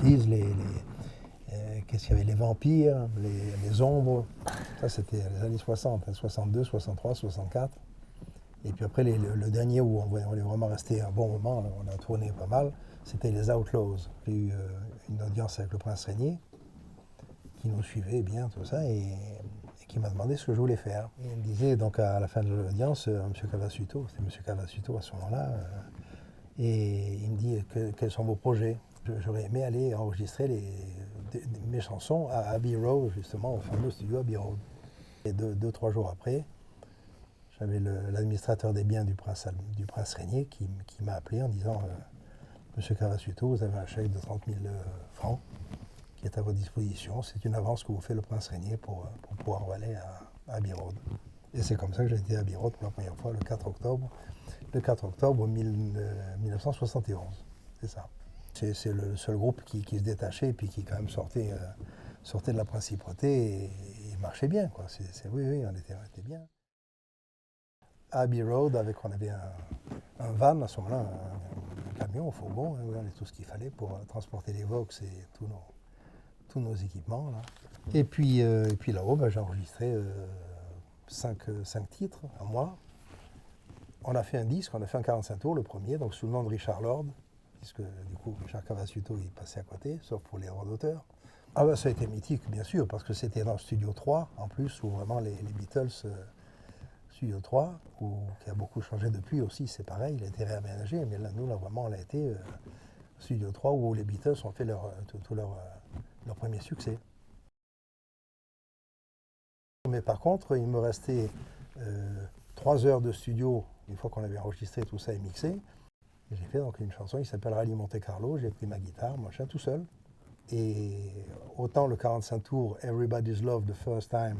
banquises, qu'est-ce qu'il y avait, les vampires, les ombres. Ça, c'était les années 60, 62, 63, 64. Et puis après, le dernier où on est vraiment resté un bon moment, on a tourné pas mal, c'était les Outlaws. J'ai eu une audience avec le prince Régnier, qui nous suivait bien, tout ça, et qui m'a demandé ce que je voulais faire. Et il me disait, donc à la fin de l'audience, M. Cavasuto, c'était M. Cavasuto à ce moment-là, et il me dit quels sont vos projets. J'aurais aimé aller enregistrer mes chansons à Abbey Road, justement, au fameux studio Abbey Road. Et deux, 3 jours après, j'avais l'administrateur des biens du prince Régnier qui m'a appelé en disant Monsieur Cavasuto, vous avez un chèque de 30 000 francs qui est à votre disposition. C'est une avance que vous fait le prince Régnier pour pouvoir aller à Abbey Road. Et c'est comme ça que j'ai été à Abbey Road pour la première fois le 4 octobre 1971. C'est ça. C'est le seul groupe qui se détachait et puis qui quand même sortait de la principauté et marchait bien, quoi. Oui, on était bien. À Abbey Road, on avait un van à ce moment-là, un camion, un fourgon, on avait tout ce qu'il fallait pour transporter les Vox et tous nos équipements. Là. Et puis là-haut, j'ai enregistré 5 titres à moi. On a fait un disque, on a fait un 45 tours, le premier, donc sous le nom de Richard Lord, puisque du coup Richard Cavasuto il passait à côté, sauf pour les droits d'auteur. Ah ben, ça a été mythique, bien sûr, parce que c'était dans le Studio 3, en plus, où vraiment les Beatles, Studio 3, qui a beaucoup changé depuis aussi, c'est pareil, il a été réaménagé, mais là, nous, là, vraiment, on a été Studio 3, où les Beatles ont fait leur premier succès. Mais par contre, il me restait 3 heures de studio, une fois qu'on avait enregistré tout ça et mixé. Et j'ai fait donc une chanson qui s'appelle Rallye Monte Carlo. J'ai pris ma guitare, machin, tout seul. Et autant le 45 tours, Everybody's Love the First Time,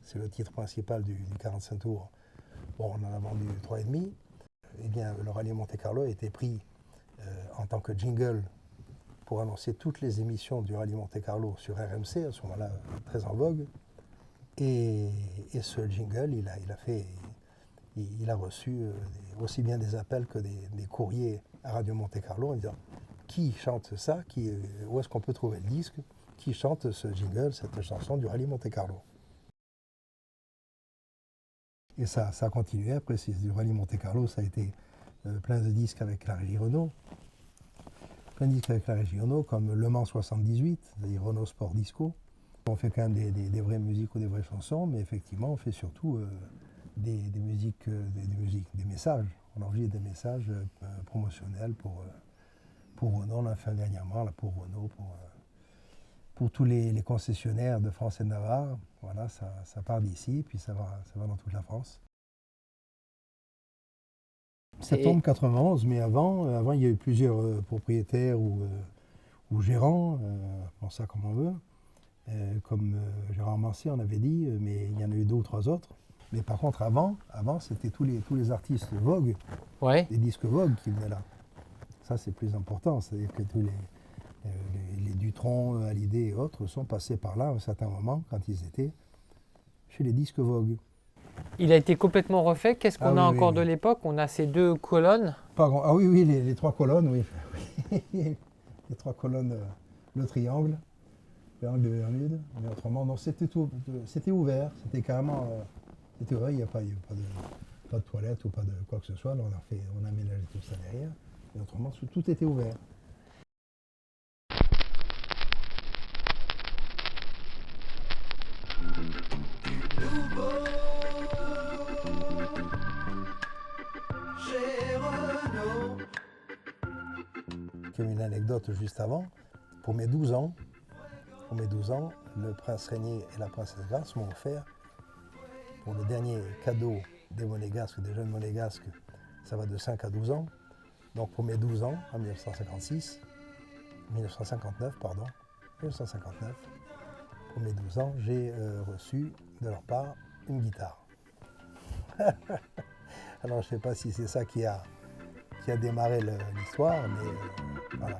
c'est le titre principal du 45 tours. Bon, on en a vendu 3,5. Eh bien, le Rallye Monte Carlo a été pris en tant que jingle pour annoncer toutes les émissions du Rallye Monte Carlo sur RMC, à ce moment-là très en vogue. Et ce jingle, il a reçu aussi bien des appels que des courriers à Radio Monte Carlo en disant qui chante ça, où est-ce qu'on peut trouver le disque, qui chante ce jingle, cette chanson du Rallye Monte Carlo. Et ça a continué. Après, du Rallye Monte Carlo, ça a été plein de disques avec la régie Renault. Plein de disques avec la régie Renault, comme Le Mans 78, c'est-à-dire Renault Sport Disco. On fait quand même des vraies musiques ou des vraies chansons, mais effectivement, on fait surtout des messages. On enregistre des messages promotionnels pour Renault. On a fait dernièrement là, pour Renault, pour tous les concessionnaires de France et de Navarre. Voilà, ça part d'ici, puis ça va dans toute la France. Septembre 91, mais avant, il y a eu plusieurs propriétaires ou gérants, on ça comme on veut. Comme Gérard Mancy en avait dit, mais il y en a eu 2 ou 3 autres. Mais par contre, avant c'était tous les artistes Vogue, Ouais. les disques Vogue qui venaient là. Ça, c'est plus important. C'est-à-dire que tous les Dutronc, Hallyday et autres sont passés par là à un certain moment, quand ils étaient chez les disques Vogue. Il a été complètement refait. Qu'est-ce qu'on a encore de l'époque? On a ces 2 colonnes. Pardon. Ah oui, les 3 colonnes, oui. Les 3 colonnes, le triangle. De Bermude, mais autrement, non, c'était ouvert, c'était carrément, c'était ouvert, il n'y a pas de toilette ou pas de quoi que ce soit, alors on a aménagé tout ça derrière, et autrement, tout était ouvert. Il y a une anecdote juste avant, pour mes 12 ans, le prince Régnier et la princesse Grace m'ont offert, pour le dernier cadeau des monégasques, des jeunes monégasques, ça va de 5 à 12 ans. Donc pour mes 12 ans, en 1959, pour mes 12 ans, j'ai reçu de leur part une guitare. Alors je ne sais pas si c'est ça qui a démarré l'histoire, mais voilà.